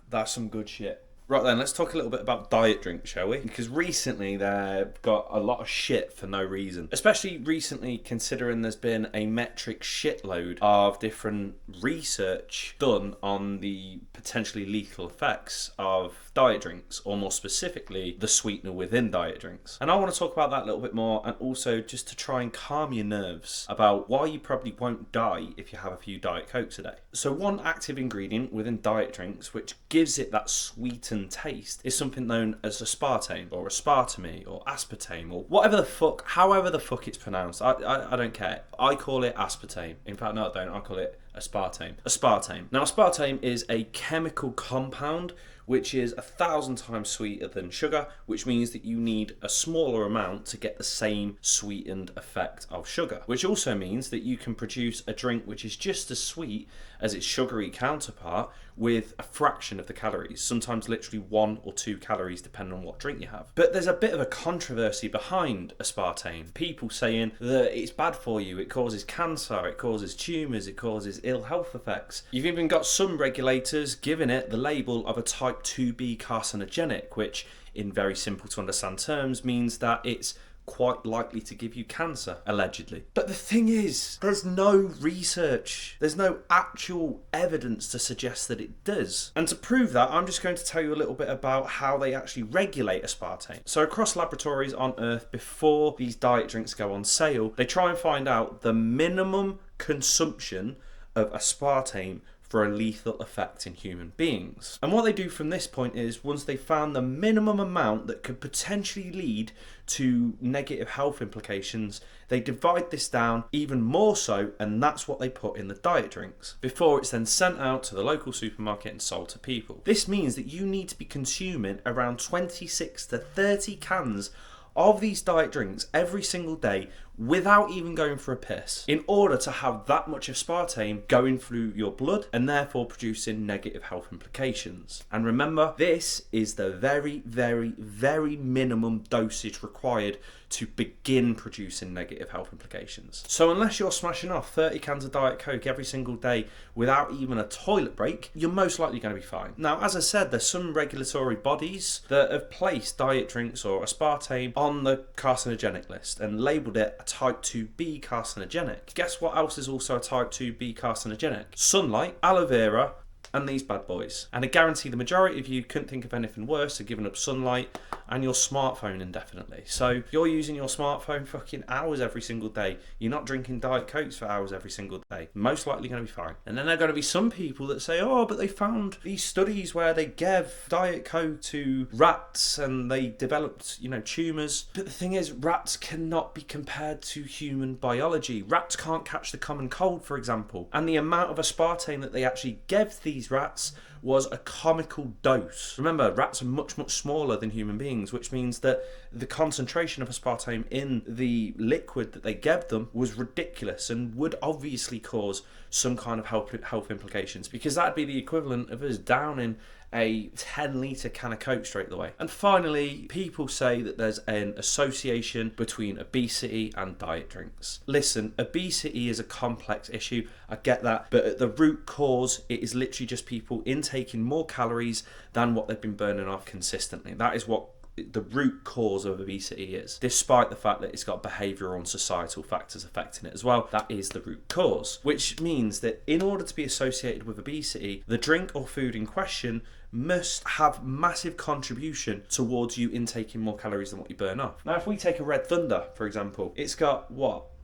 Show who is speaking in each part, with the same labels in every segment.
Speaker 1: That's some good shit. Right then, let's talk a little bit about diet drinks, shall we? Because recently they've got a lot of shit for no reason. Especially recently, considering there's been a metric shitload of different research done on the potentially lethal effects of diet drinks, or more specifically, the sweetener within diet drinks. And I want to talk about that a little bit more, and also just to try and calm your nerves about why you probably won't die if you have a few Diet Cokes a day. So one active ingredient within diet drinks, which gives it that sweetened taste, is something known as aspartame, or aspartame, or aspartame, or whatever the fuck, however the fuck it's pronounced. I don't care. I call it aspartame. In fact, no, I don't. I call it aspartame. Aspartame. Now, aspartame is a chemical compound which is 1,000 times sweeter than sugar, which means that you need a smaller amount to get the same sweetened effect of sugar. Which also means that you can produce a drink which is just as sweet as its sugary counterpart with a fraction of the calories, sometimes literally 1 or 2 calories depending on what drink you have. But there's a bit of a controversy behind aspartame. People saying that it's bad for you, it causes cancer, it causes tumours, it causes ill health effects. You've even got some regulators giving it the label of a type 2B carcinogenic, which in very simple to understand terms means that it's quite likely to give you cancer, allegedly. But the thing is, there's no research, there's no actual evidence to suggest that it does. And to prove that, I'm just going to tell you a little bit about how they actually regulate aspartame. So across laboratories on Earth, before these diet drinks go on sale, they try and find out the minimum consumption of aspartame for a lethal effect in human beings. And what they do from this point is, once they've found the minimum amount that could potentially lead to negative health implications, they divide this down even more so, and that's what they put in the diet drinks, before it's then sent out to the local supermarket and sold to people. This means that you need to be consuming around 26 to 30 cans of these diet drinks every single day without even going for a piss, in order to have that much aspartame going through your blood and therefore producing negative health implications. And remember, this is the very, very, very minimum dosage required to begin producing negative health implications. So unless you're smashing off 30 cans of Diet Coke every single day without even a toilet break, you're most likely going to be fine. Now, as I said, there's some regulatory bodies that have placed diet drinks or aspartame on the carcinogenic list and labelled it a type 2B carcinogenic. Guess what else is also a type 2B carcinogenic? Sunlight, aloe vera, and these bad boys. And I guarantee the majority of you couldn't think of anything worse than giving up sunlight and your smartphone indefinitely. So you're using your smartphone fucking hours every single day. You're not drinking Diet Cokes for hours every single day. Most likely going to be fine. And then there are going to be some people that say, oh, but they found these studies where they gave Diet Coke to rats and they developed, tumours. But the thing is, rats cannot be compared to human biology. Rats can't catch the common cold, for example. And the amount of aspartame that they actually gave these rats was a comical dose. Remember, rats are much, much smaller than human beings, which means that the concentration of aspartame in the liquid that they gave them was ridiculous and would obviously cause some kind of health implications, because that'd be the equivalent of us downing a 10-litre can of Coke straight away. And finally, people say that there's an association between obesity and diet drinks. Listen, obesity is a complex issue, I get that, but at the root cause, it is literally just people intaking more calories than what they've been burning off consistently. That is what the root cause of obesity is, despite the fact that it's got behavioural and societal factors affecting it as well. That is the root cause, which means that in order to be associated with obesity, the drink or food in question must have massive contribution towards you intaking more calories than what you burn off. Now, if we take a Red Thunder, for example, it's got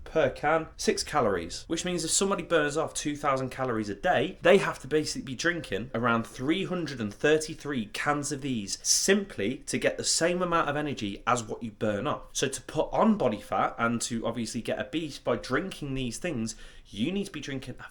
Speaker 1: per can 6 calories, which means if somebody burns off 2,000 calories a day, they have to basically be drinking around 333 cans of these simply to get the same amount of energy as what you burn off. So to put on body fat and to obviously get obese by drinking these things, you need to be drinking a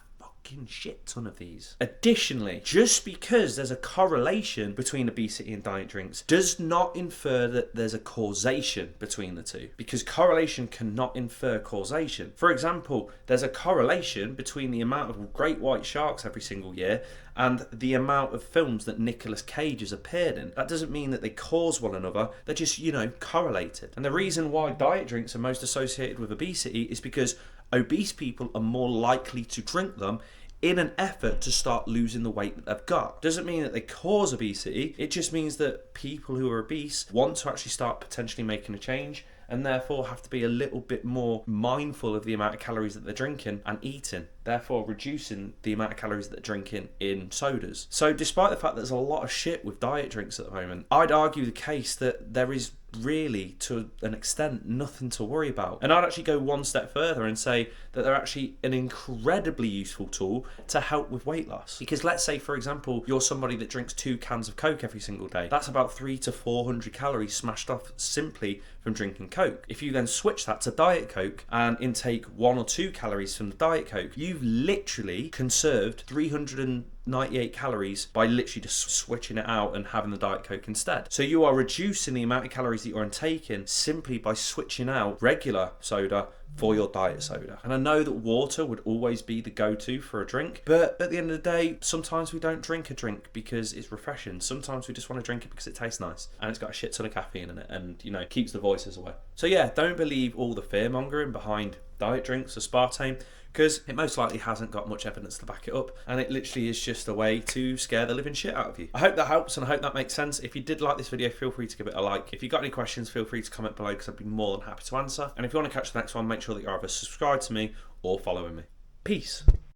Speaker 1: shit ton of these. Additionally, just because there's a correlation between obesity and diet drinks does not infer that there's a causation between the two, because correlation cannot infer causation. For example, there's a correlation between the amount of great white sharks every single year and the amount of films that Nicolas Cage has appeared in. That doesn't mean that they cause one another, they're just, correlated. And the reason why diet drinks are most associated with obesity is because obese people are more likely to drink them in an effort to start losing the weight that they've got. Doesn't mean that they cause obesity, it just means that people who are obese want to actually start potentially making a change, and therefore have to be a little bit more mindful of the amount of calories that they're drinking and eating, therefore reducing the amount of calories that they're drinking in sodas. So despite the fact that there's a lot of shit with diet drinks at the moment, I'd argue the case that there is really, to an extent, nothing to worry about. And I'd actually go one step further and say that they're actually an incredibly useful tool to help with weight loss. Because let's say, for example, you're somebody that drinks 2 cans of Coke every single day. That's about 300 to 400 calories smashed off simply from drinking Coke. If you then switch that to Diet Coke and intake 1 or 2 calories from the Diet Coke, you've literally conserved 398 calories by literally just switching it out and having the Diet Coke instead. So you are reducing the amount of calories that you're intaking simply by switching out regular soda for your diet soda. And I know that water would always be the go-to for a drink, but at the end of the day, sometimes we don't drink a drink because it's refreshing. Sometimes we just want to drink it because it tastes nice and it's got a shit ton of caffeine in it and, you know, keeps the voices away. So yeah, don't believe all the fear-mongering behind diet drinks, aspartame, because it most likely hasn't got much evidence to back it up, and it literally is just a way to scare the living shit out of you. I hope that helps, and I hope that makes sense. If you did like this video, feel free to give it a like. If you got any questions, feel free to comment below, because I'd be more than happy to answer. And if you want to catch the next one, make sure that you're either subscribed to me or following me. Peace.